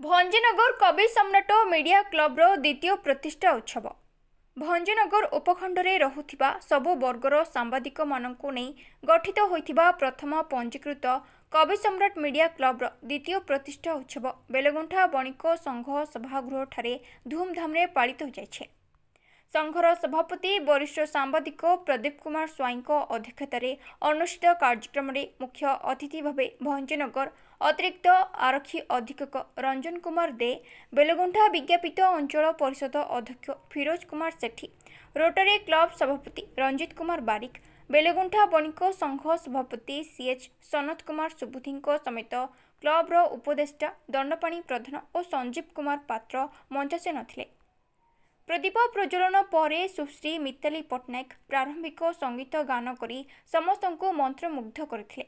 भंजनगर कवि सम्राट मीडिया क्लब्र द्वितीय प्रतिष्ठा उत्सव भंजनगर उपखंडरे रहुथिबा सबु वर्गर सांबादिक माननकु नै गठित होइथिबा प्रथम पंजीकृत कवि सम्राट मीडिया क्लब्र द्वितीय प्रतिष्ठा उत्सव बेलगुंठा बणिक संघ सभागृह ठारे धूमधाम रे पालित हो जायछे। संघर सभापति वरिष्ठ सांबादिक प्रदीप कुमार स्वाई अध्यक्षतार अनुष्ठित कार्यक्रम में मुख्य अतिथि भाव भंजनगर अतिरिक्त आरक्षी अधीक्षक रंजन कुमार दे, बेलगुंठा विज्ञापित अंचल परिषद अध्यक्ष फिरोज कुमार सेठी, रोटरी क्लब सभापति रंजित कुमार बारिक, बेलगुंठा बणिक संघ सभापति सीएच सनत कुमार सुबुद्धि समेत क्लब्र उपदेष्टा दंडपाणी प्रधान और संजीव कुमार पात्र मंचासे नथिले। प्रदीप प्रज्वलन पर सुश्री मिताली पट्टनायक प्रारंभिक संगीत गान करी समस्तଙ୍କୁ मंत्रमुग्ध करथिले।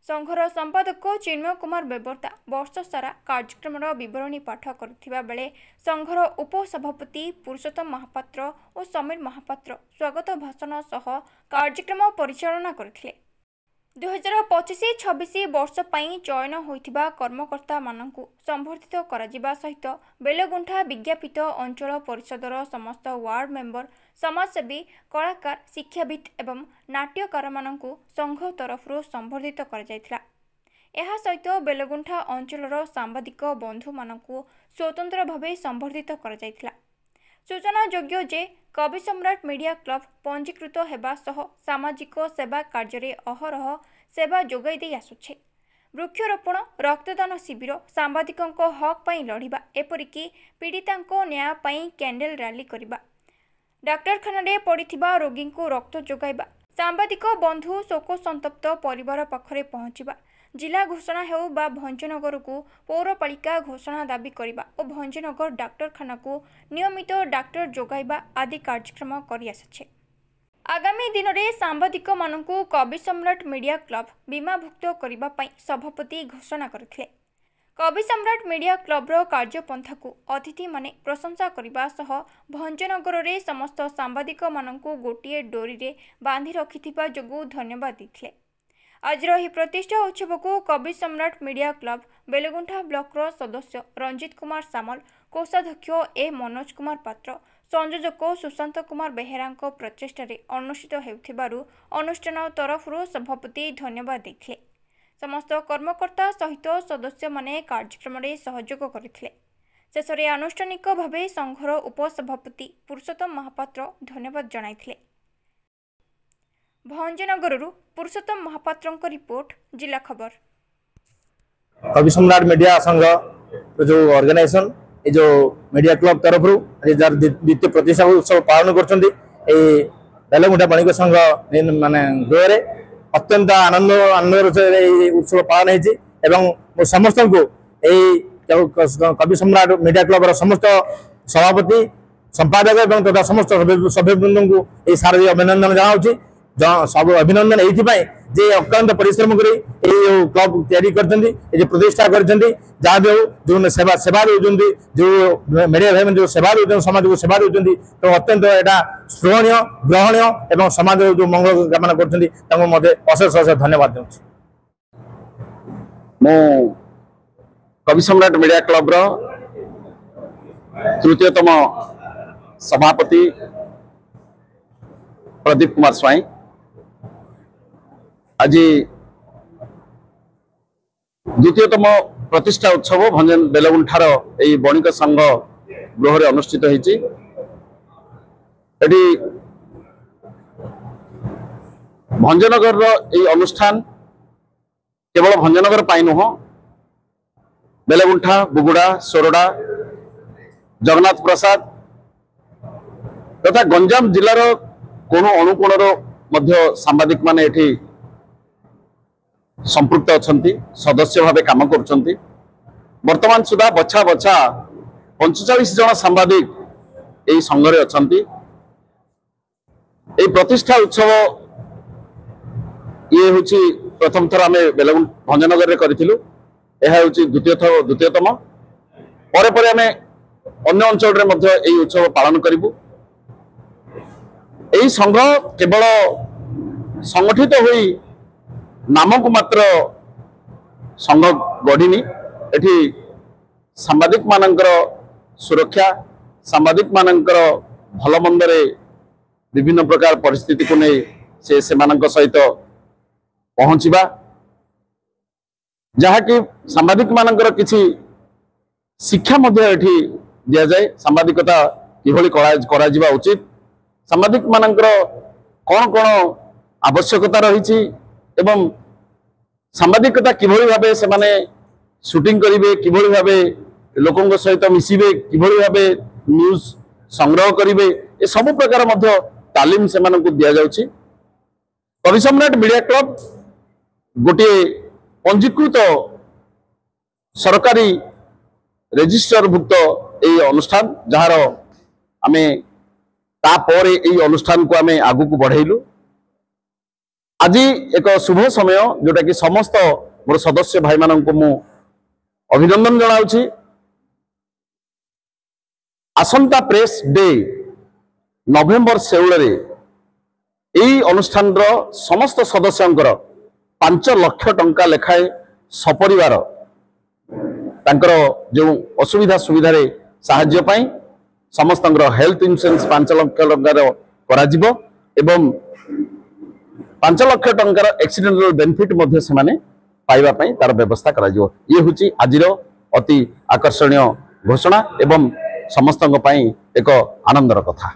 संघर संपादक चिन्मय कुमार बेबर्ता वर्ष सारा कार्यक्रम विवरणी पाठ करथिबा बेले संघर उपसभापति पुरुषोत्तम महापात्र और समीर महापात्र स्वागत भाषण सह कार्यक्रम परिचालना करथिले। 2025-26 वर्ष पई चयन होइथिबा कर्मकर्ता माननकु संबर्धित कराजिबा सहित बेलगुंठा विज्ञापित अंचल परिषदर समस्त वार्ड मेंबर, समाजसेवी, कलाकार, शिक्षाविद एवं नाट्यकार माननकु संघ तरफरु संबर्धित करा जायथिला। एहा सहित बेलगुंठा अंचलर सांबादिक बंधु माननकु स्वतंत्र भावे संबर्धित करा जायथिला। सूचना योग्य जे कवि सम्राट मीडिया क्लब पंजीकृत हेबा सह सामाजिक सेवा कार्य अहरह सेवा जोगाई दे आसुछे। वृक्षरोपण, रक्तदान शिविर, सांबादिकों हक पई लढ़िबा, एपरिकी पीड़ितांको न्याय पई कैंडल रैली करिबा, डाक्तरखाना रे पड़िथिबा रोगी को रक्त जोगाइबा, सांबादिक बंधु शोक संतप्त परिवार पाखरे पहुंचीबा, जिला घोषणा हेउ बा भंजनगर को पौरपालिका घोषणा दाबी करिबा और भंजनगर डाक्तरखाना को नियमित डाक्टर जोगाइबा आदि कार्यक्रम करि आसछे। आगामी दिन में सांबादिक माननकु कवि सम्राट मीडिया क्लब बीमाभुक्त करिबा पई सभापति घोषणा करथिले। कवि सम्राट मीडिया क्लब्र कार्यपंथा को अतिथि माने प्रशंसा करिबा सह भंजनगर रे समस्त सांबादिक माननकु गोटिए डोरी रे बांधि रखिथिबा जोगु धन्यवाद दिथिले। आज प्रतिष्ठा उत्सव को कवि सम्राट मीडिया क्लब बेलगुंठा ब्लॉक सदस्य रंजित कुमार सामल, कोषाध्यक्ष ए मनोज कुमार पात्र, संयोजक सुशांत कुमार बेहेरा प्रचेषार अनुष्ठित हेउथिबारु अनुष्ठान तरफरु सभापति धन्यवाद देथिले। समस्त कर्मकर्ता सहित सदस्य माने कार्यक्रम में सहयोग करथिले। शेषरे आनुष्ठानिक भावे संघर उपसभापति पुरुषोत्तम महापात्र धन्यवाद जणाइथिले। भंजनगरु पुरुषोत्तम महापात्रଙ୍କ रिपोर्ट, जिला खबर। कवि सम्राट मीडिया संघ जो ऑर्गेनाइजेशन ए जो मीडिया क्लब तरफ द्वितीय प्रतिष्ठा उत्सव पालन करछन्ती ए बेलगुंठा बणिक संघ माने गृहरे अत्यंत आनंद उत्सव पालन हेछि एवं समस्त को कवि सम्राट मीडिया क्लब समस्त सभापति, संपादक एवं तथा समस्त सभ्यवृंद को ए शारदीय अभिनंदन जनाउछि। सब अभिनंदन ये जे अत्यंत परिश्रम कर क्लब तैयारी कर प्रतिष्ठा कर जहाँ भी जो सेवा सेवा दौरान जो मीडिया भाई जो सेवा दौरान समाज को सेवा दौरान तो अत्यंत यहाँ श्रवणीय ग्रहणीय एवं समाज जो मंगल कामना कर अशेष अशेष धन्यवाद दूँ। मु कवि सम्राट मीडिया क्लब तृतीयतम सभापति प्रदीप कुमार स्वाई आज द्वितीयतम प्रतिष्ठा उत्सव भंजन बेलगुंठार यही बणिक संघ गृह अनुष्ठित होती। भंजनगर यही अनुष्ठान केवल भंजनगर पाई नुह, बेलगुंठा, बुगुड़ा, सोरडा, जगन्नाथ प्रसाद तथा गंजाम जिलार कोण अनुकोणर मध्य सांबादिक माने एठी संपृक्त अछंती, सदस्य भावे काम करछंती। वर्तमान सुधा बछा बछा 45 जन सांबादिक एही संघरे अछंती। एही प्रतिष्ठा उत्सव ये होची प्रथम थर आमे बेलगुंठा भंजनगर रे करिथिलु। एहा होची द्वितीयतम परे परे आमे अन्य अंचल रे मध्य एही उत्सव पालन करिबु। यही संघ केवल संगठित होई नाम को मात्र संघ गढ़ी एठी सांबादिक मानकर सुरक्षा सांबादिक मानकर भल मंदरे विभिन्न प्रकार परिस्थिति को नहीं से सहित पहुंचवा जहाँकि सांबादिक मानकर किसी शिक्षा एठी दिया जाए सांबादिकता किभली करा जिबा उचित सांबादिक मानकर कौन कौन आवश्यकता रही एवं सांबादिकता किभली भाबे से माने शूटिंग करिवे किभली भाबे लोकंग सहित मिसिबे किभली भाबे न्यूज संग्रह करिवे ए सब प्रकार मध्य तालीम से मानकु दिया जाउची। कवि सम्राट मीडिया क्लब गोटे पंजीकृत सरकारी रेजिस्टर भुक्त এই অনুষ্ঠান যাହାର ଆମେ ତାପରେ এই অনুষ্ঠাନକୁ ଆମେ ଆଗକୁ ବଢେଇଲୁ। ଆଜି ଏକ ଶୁଭ ସମୟ ଯୋଉଟା କି ସମସ୍ତ ମୋର ସଦସ୍ୟ ଭାଇମାନଙ୍କୁ ମୁଁ ଅଭିନନ୍ଦନ ଜଣାଉଛି। ଆସନ୍ତା ପ୍ରେସ୍ ଡେ ନଭେମ୍ବର 16 ରେ এই অনুষ্ঠাନର ସମସ୍ତ ସଦସ୍ୟଙ୍କର 5 ଲକ୍ଷ ଟଙ୍କା ଲେଖାଏ ସପରିବାର ତାଙ୍କର ଯେଉଁ ଅସୁବିଧା ସୁବିଧାରେ ସାହାଯ୍ୟ ପାଇଁ ସମସ୍ତଙ୍କର ହେଲ୍ଥ ଇନ୍ସୁରାନ୍ସ 5 ଲକ୍ଷ ଟଙ୍କାର କରାଯିବ ଏବଂ 5 ଲକ୍ଷ ଟଙ୍କାର ଆକ୍ସିଡେଣ୍ଟାଲ ବେନିଫିଟ ମଧ୍ୟ ସେମାନେ ପାଇବା ପାଇଁ ତାର ବ୍ୟବସ୍ଥା କରାଯିବ। ଇଏ ହେଉଛି ଆଜିର ଅତି ଆକର୍ଷଣୀୟ ଘୋଷଣା ଏବଂ ସମସ୍ତଙ୍କ ପାଇଁ ଏକ ଆନନ୍ଦର କଥା।